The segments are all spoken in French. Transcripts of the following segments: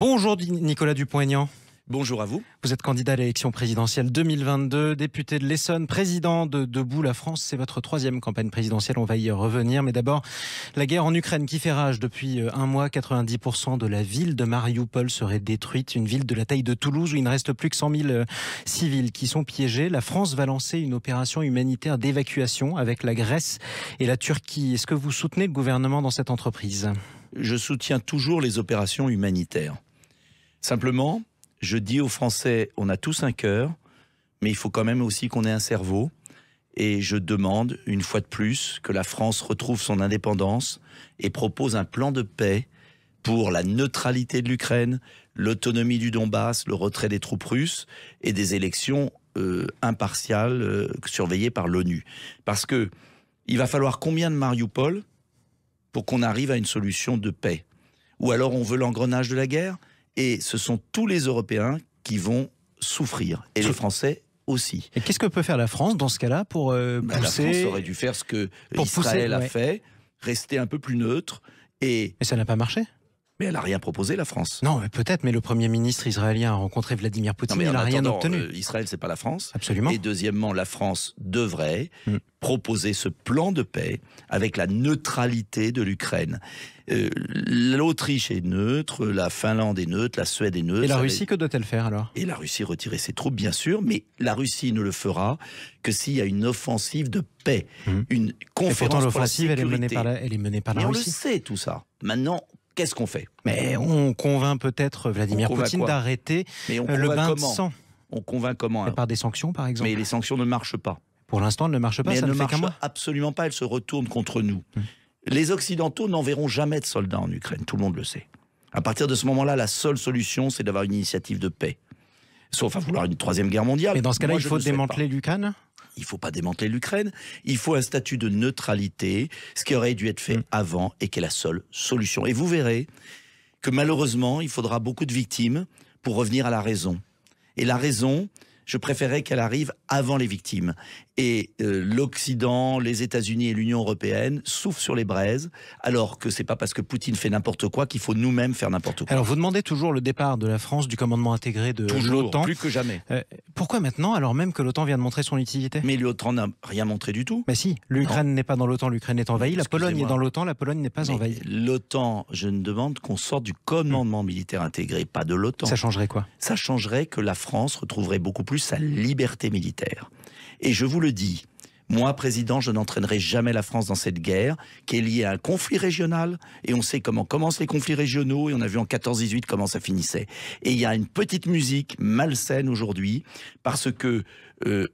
Bonjour Nicolas Dupont-Aignan. Bonjour à vous. Vous êtes candidat à l'élection présidentielle 2022, député de l'Essonne, président de Debout la France. C'est votre troisième campagne présidentielle, on va y revenir. Mais d'abord, la guerre en Ukraine qui fait rage depuis un mois. 90% de la ville de Mariupol serait détruite. Une ville de la taille de Toulouse où il ne reste plus que 100 000 civils qui sont piégés. La France va lancer une opération humanitaire d'évacuation avec la Grèce et la Turquie. Est-ce que vous soutenez le gouvernement dans cette entreprise ? Je soutiens toujours les opérations humanitaires. Simplement, je dis aux Français, on a tous un cœur, mais il faut quand même aussi qu'on ait un cerveau. Et je demande, une fois de plus, que la France retrouve son indépendance et propose un plan de paix pour la neutralité de l'Ukraine, l'autonomie du Donbass, le retrait des troupes russes et des élections impartiales surveillées par l'ONU. Parce que il va falloir combien de Mariupol pour qu'on arrive à une solution de paix? Ou alors on veut l'engrenage de la guerre? Et ce sont tous les Européens qui vont souffrir, et les Français aussi. Et qu'est-ce que peut faire la France dans ce cas-là pour pousser... La France aurait dû faire ce que Israël a fait, rester un peu plus neutre. Et ça n'a pas marché ? Mais elle n'a rien proposé, la France. Non, peut-être, mais le Premier ministre israélien a rencontré Vladimir Poutine, il n'a rien obtenu. Israël, c'est pas la France. Absolument. Et deuxièmement, la France devrait proposer ce plan de paix avec la neutralité de l'Ukraine. L'Autriche est neutre, la Finlande est neutre, la Suède est neutre. Et la Russie, que doit-elle faire alors ? Et la Russie retirer ses troupes, bien sûr, mais la Russie ne le fera que s'il y a une offensive de paix, une conférence pour la sécurité. Elle est menée par la Russie. On le sait, tout ça. Maintenant, qu'est-ce qu'on fait ? Mais on convainc peut-être Vladimir Poutine d'arrêter le bain de sang. On convainc comment ? Par des sanctions, par exemple. Mais les sanctions ne marchent pas. Pour l'instant, elles ne marchent pas, mais ça elles ne ne fait qu'un marchent mois. Absolument pas, elles se retournent contre nous. Les Occidentaux n'enverront jamais de soldats en Ukraine, tout le monde le sait. À partir de ce moment-là, la seule solution, c'est d'avoir une initiative de paix. Sauf à vouloir une troisième guerre mondiale. Mais dans ce cas-là, il faut démanteler l'Ukraine ? Il ne faut pas démanteler l'Ukraine. Il faut un statut de neutralité, ce qui aurait dû être fait avant et qui est la seule solution. Et vous verrez que malheureusement, il faudra beaucoup de victimes pour revenir à la raison. Et la raison, je préférais qu'elle arrive avant les victimes. Et l'Occident, les États-Unis et l'Union européenne souffrent sur les braises, alors que c'est pas parce que Poutine fait n'importe quoi qu'il faut nous-mêmes faire n'importe quoi. Alors vous demandez toujours le départ de la France du commandement intégré de l'OTAN. Plus que jamais. Pourquoi maintenant, alors même que l'OTAN vient de montrer son utilité ? Mais l'OTAN n'a rien montré du tout. Mais si, l'Ukraine n'est pas dans l'OTAN, l'Ukraine est envahie. La Pologne est dans l'OTAN, la Pologne n'est pas envahie. L'OTAN, je ne demande qu'on sorte du commandement militaire intégré, pas de l'OTAN. Ça changerait quoi ? Ça changerait que la France retrouverait beaucoup plus sa liberté militaire. Et je vous le dis, moi, président, je n'entraînerai jamais la France dans cette guerre qui est liée à un conflit régional. Et on sait comment commencent les conflits régionaux et on a vu en 14-18 comment ça finissait. Et il y a une petite musique malsaine aujourd'hui parce que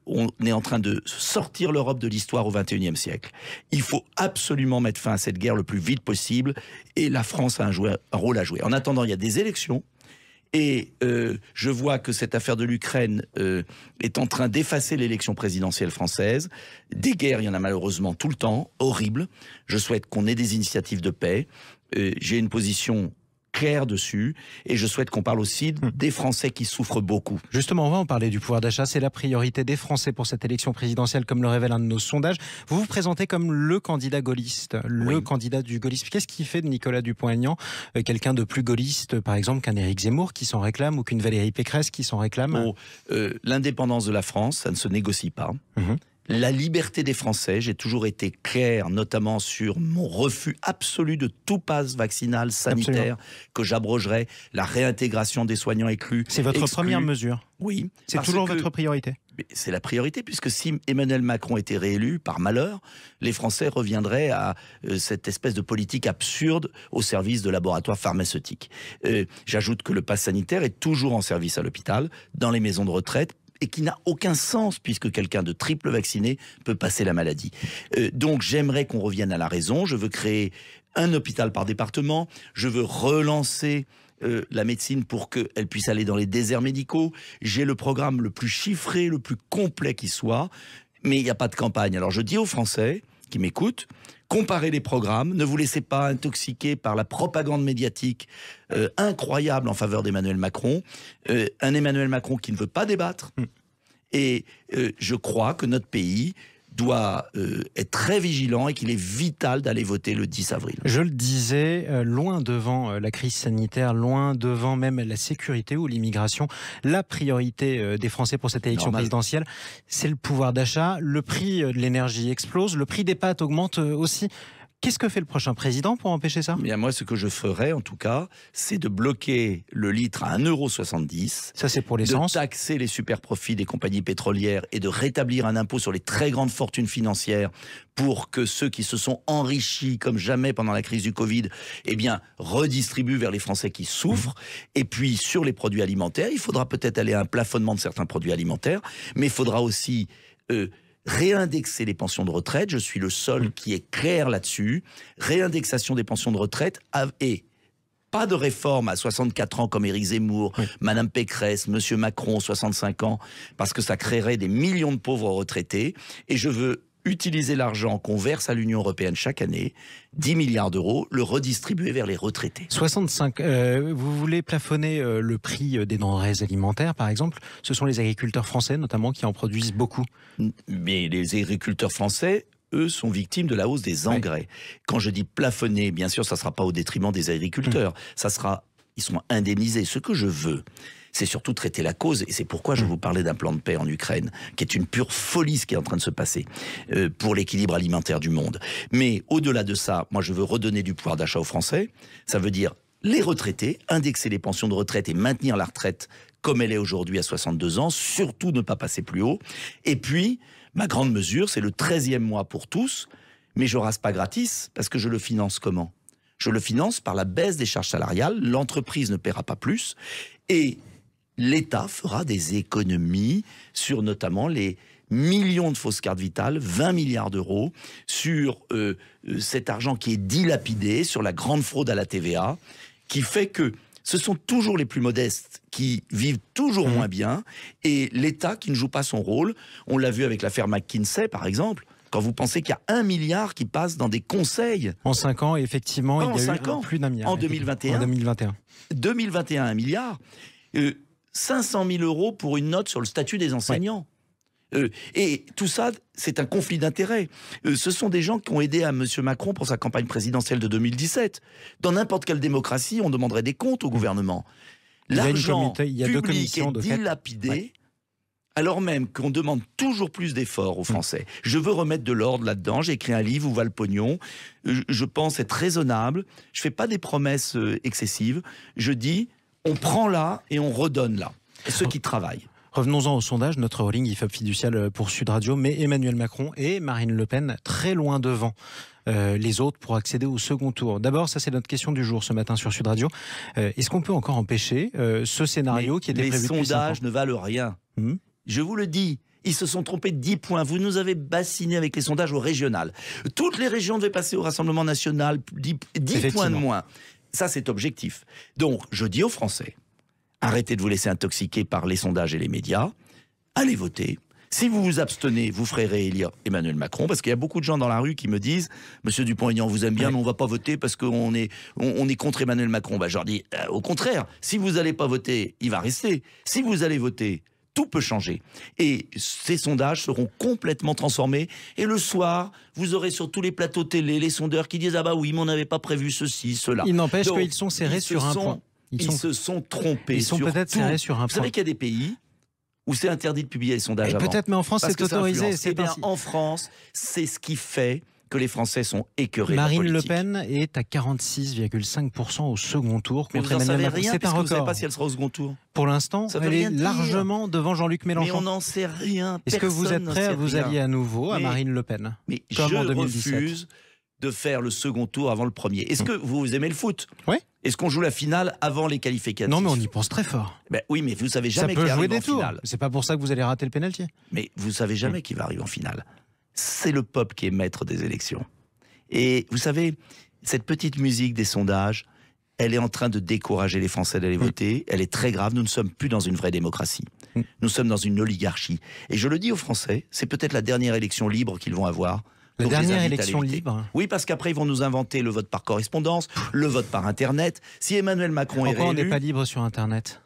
on est en train de sortir l'Europe de l'histoire au XXIe siècle. Il faut absolument mettre fin à cette guerre le plus vite possible et la France a un rôle à jouer. En attendant, il y a des élections. Et je vois que cette affaire de l'Ukraine est en train d'effacer l'élection présidentielle française. Des guerres, il y en a malheureusement tout le temps, horribles. Je souhaite qu'on ait des initiatives de paix. J'ai une position claire dessus. Et je souhaite qu'on parle aussi des Français qui souffrent beaucoup. Justement, on va en parler du pouvoir d'achat. C'est la priorité des Français pour cette élection présidentielle, comme le révèle un de nos sondages. Vous vous présentez comme le candidat gaulliste, le candidat du gaullisme. Qu'est-ce qui fait de Nicolas Dupont-Aignan quelqu'un de plus gaulliste, par exemple, qu'un Éric Zemmour qui s'en réclame ou qu'une Valérie Pécresse qui s'en réclame ? L'indépendance de la France, ça ne se négocie pas. La liberté des Français, j'ai toujours été clair, notamment sur mon refus absolu de tout pass vaccinal sanitaire, que j'abrogerai, la réintégration des soignants exclus. C'est votre première mesure ? Oui. C'est toujours votre priorité ? C'est la priorité, puisque si Emmanuel Macron était réélu, par malheur, les Français reviendraient à cette espèce de politique absurde au service de laboratoires pharmaceutiques. J'ajoute que le pass sanitaire est toujours en service à l'hôpital, dans les maisons de retraite, et qui n'a aucun sens puisque quelqu'un de triple vacciné peut passer la maladie. Donc j'aimerais qu'on revienne à la raison. Je veux créer un hôpital par département. Je veux relancer la médecine pour qu'elle puisse aller dans les déserts médicaux. J'ai le programme le plus chiffré, le plus complet qui soit, mais il n'y a pas de campagne. Alors je dis aux Français qui m'écoutent, comparez les programmes, ne vous laissez pas intoxiquer par la propagande médiatique incroyable en faveur d'Emmanuel Macron, un Emmanuel Macron qui ne veut pas débattre. Et je crois que notre pays doit être très vigilant et qu'il est vital d'aller voter le 10 avril. Je le disais, loin devant la crise sanitaire, loin devant même la sécurité ou l'immigration, la priorité des Français pour cette élection présidentielle, c'est le pouvoir d'achat. Le prix de l'énergie explose, le prix des pâtes augmente aussi. Qu'est-ce que fait le prochain président pour empêcher ça ? Bien, moi, ce que je ferais, en tout cas, c'est de bloquer le litre à 1,70 €. Ça, c'est pour l'essence. De taxer les super profits des compagnies pétrolières et de rétablir un impôt sur les très grandes fortunes financières pour que ceux qui se sont enrichis comme jamais pendant la crise du Covid, eh bien, redistribuent vers les Français qui souffrent. Et puis, sur les produits alimentaires, il faudra peut-être aller à un plafonnement de certains produits alimentaires, mais il faudra aussi réindexer les pensions de retraite. Je suis le seul qui est clair là-dessus. Réindexation des pensions de retraite et pas de réforme à 64 ans comme Éric Zemmour, Madame Pécresse, Monsieur Macron, 65 ans, parce que ça créerait des millions de pauvres retraités. Et je veux utiliser l'argent qu'on verse à l'Union européenne chaque année, 10 milliards d'euros, le redistribuer vers les retraités. 65. Vous voulez plafonner le prix des denrées alimentaires, par exemple. Ce sont les agriculteurs français, notamment, qui en produisent beaucoup. Mais les agriculteurs français, eux, sont victimes de la hausse des engrais. Quand je dis plafonner, bien sûr, ça ne sera pas au détriment des agriculteurs. Ça sera, ils sont indemnisés. Ce que je veux, c'est surtout traiter la cause. Et c'est pourquoi je vous parlais d'un plan de paix en Ukraine, qui est une pure folie ce qui est en train de se passer pour l'équilibre alimentaire du monde. Mais au-delà de ça, moi je veux redonner du pouvoir d'achat aux Français. Ça veut dire les retraités, indexer les pensions de retraite et maintenir la retraite comme elle est aujourd'hui à 62 ans, surtout ne pas passer plus haut. Et puis, ma grande mesure, c'est le 13e mois pour tous, mais je rase pas gratis, parce que je le finance comment ? Je le finance par la baisse des charges salariales, l'entreprise ne paiera pas plus, et l'État fera des économies sur notamment les millions de fausses cartes vitales, 20 milliards d'euros, sur cet argent qui est dilapidé, sur la grande fraude à la TVA, qui fait que ce sont toujours les plus modestes qui vivent toujours moins bien, et l'État qui ne joue pas son rôle. On l'a vu avec l'affaire McKinsey, par exemple. Quand vous pensez qu'il y a 1 milliard qui passe dans des conseils. En 5 ans, effectivement, il y a eu plus d'1 milliard. En 2021. En 2021. 2021, 1 milliard. 500 000 euros pour une note sur le statut des enseignants. Et tout ça, c'est un conflit d'intérêts. Ce sont des gens qui ont aidé à M. Macron pour sa campagne présidentielle de 2017. Dans n'importe quelle démocratie, on demanderait des comptes au gouvernement. L'argent public est dilapidé, alors même qu'on demande toujours plus d'efforts aux Français. Je veux remettre de l'ordre là-dedans. J'ai écrit un livre, Où va le pognon ? Je pense être raisonnable. Je ne fais pas des promesses excessives. Je dis, on prend là et on redonne là. Ceux qui travaillent. Revenons-en au sondage. Notre holding IFOP fiducial pour Sud Radio met Emmanuel Macron et Marine Le Pen très loin devant les autres pour accéder au second tour. D'abord, ça c'est notre question du jour ce matin sur Sud Radio. Est-ce qu'on peut encore empêcher ce scénario qui était prévu depuis 5 ans ? Les sondages ne valent rien. Je vous le dis. Ils se sont trompés de 10 points. Vous nous avez bassiné avec les sondages au régional. Toutes les régions devaient passer au Rassemblement national. 10 points de moins. Ça, c'est objectif. Donc, je dis aux Français, arrêtez de vous laisser intoxiquer par les sondages et les médias. Allez voter. Si vous vous abstenez, vous ferez réélire Emmanuel Macron, parce qu'il y a beaucoup de gens dans la rue qui me disent « Monsieur Dupont-Aignan, on vous aime bien, mais on ne va pas voter parce qu'on est contre Emmanuel Macron. » Je leur dis au contraire, si vous n'allez pas voter, il va rester. Si vous allez voter, tout peut changer. Et ces sondages seront complètement transformés. Et le soir, vous aurez sur tous les plateaux télé les sondeurs qui disent « Ah bah oui, mais on n'avait pas prévu ceci, cela. » Il n'empêche qu'ils sont serrés sur un point. Ils se sont trompés. Ils sont peut-être serrés sur un point. Vous savez qu'il y a des pays où c'est interdit de publier les sondages avant. Peut-être, mais en France, c'est autorisé. Eh bien, en France, c'est ce qui fait que les Français sont écœurés. Marine Le Pen est à 46,5% au second tour contre Emmanuel Macron. C'est un record. Vous ne savez pas si elle sera au second tour. Pour l'instant, elle est largement devant Jean-Luc Mélenchon. Mais on n'en sait rien. Est-ce que vous êtes prêt à vous allier à nouveau à Marine Le Pen, comme en 2017 ? Je refuse de faire le second tour avant le premier. Est-ce que vous aimez le foot ? Oui. Est-ce qu'on joue la finale avant les qualificatifs ? Non, mais on y pense très fort. Oui, mais vous savez jamais qui arrive arrive en finale. Ça peut jouer des tours. C'est pas pour ça que vous allez rater le pénalty. Mais vous savez jamais qui va arriver en finale. C'est le peuple qui est maître des élections. Et vous savez, cette petite musique des sondages, elle est en train de décourager les Français d'aller voter. Elle est très grave. Nous ne sommes plus dans une vraie démocratie. Nous sommes dans une oligarchie. Et je le dis aux Français, c'est peut-être la dernière élection libre qu'ils vont avoir. La dernière élection libre ? Oui, parce qu'après, ils vont nous inventer le vote par correspondance, le vote par Internet. Si Emmanuel Macron est réélu... Pourquoi on n'est pas libre sur Internet ?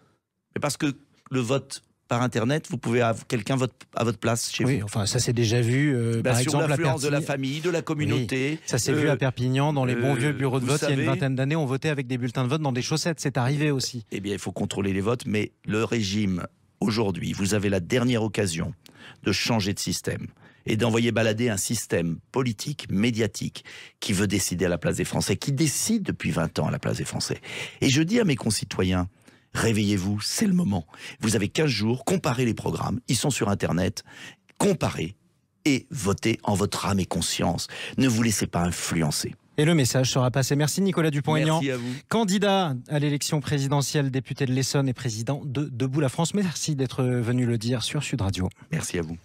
Mais parce que le vote par Internet, vous pouvez avoir quelqu'un à votre place chez oui, vous. enfin ça c'est déjà vu, par sur exemple l'influence de la Perpignan. famille, de la communauté. Oui, ça s'est vu à Perpignan, dans les bons vieux bureaux de vote, il y a une vingtaine d'années, on votait avec des bulletins de vote dans des chaussettes, c'est arrivé aussi. Eh bien, il faut contrôler les votes, mais le régime, aujourd'hui, vous avez la dernière occasion de changer de système et d'envoyer balader un système politique, médiatique, qui veut décider à la place des Français, qui décide depuis 20 ans à la place des Français. Et je dis à mes concitoyens, réveillez-vous, c'est le moment. Vous avez 15 jours, comparez les programmes, ils sont sur Internet, comparez et votez en votre âme et conscience. Ne vous laissez pas influencer. Et le message sera passé. Merci Nicolas Dupont-Aignan, candidat à l'élection présidentielle, député de l'Essonne et président de Debout la France. Merci d'être venu le dire sur Sud Radio. Merci à vous.